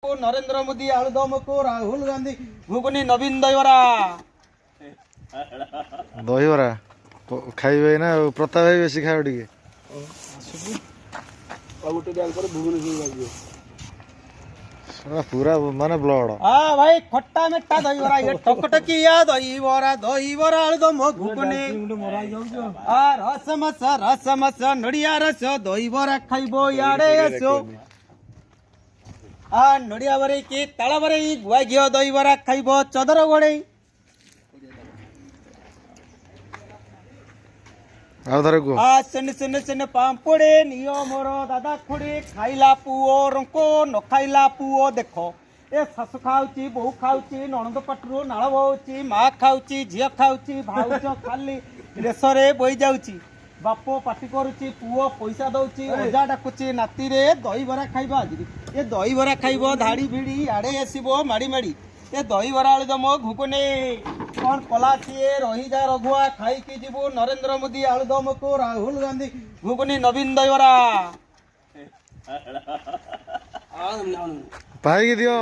को नरेंद्र मोदी आलुदम को राहुल गांधी घुगुनी नवीन दहीबरा दहीबरा खाइबे ना प्रताप भाई बेसी खाओ टिके पूरा माने ब्लड हाँ भाई खट्टा मिठा दहीबरा ये टकटकिया दहीबरा आलुदम घुगुनी रस मस नड़िया रस दहीबरा खाइबो याडे आसो नड़िया बरे की ताला बरे गुआ घिओ दहीबरा खाइबो चदर गोड़े सेन सेन सेन पाम्पड़े नियो मोर दादा खुड़ी खाइला पुओ रंको न खाइला पुओ देखो ए शाशु खाऊची बहु खाऊची नणंद पटरू नाल बहुची माँ खाऊची झील खाऊची भाउज खाली रेसरे बोई जाऊची बापो पाटी करुची पुओ पैसा दउची अजा डाकुची नाती रे दहीबरा खाइबा आज ए दहीबरा खाइबो धाड़ी भिड़ी आड़े आसीबो माड़ी माड़ी ए दहीबरा आलुदम घुगुनी कौन कला सी रही जा रघुआ खाई की जीवु नरेंद्र मोदी आलुदम को राहुल गांधी घुगुनी नवीन दहीबरा पाई दियो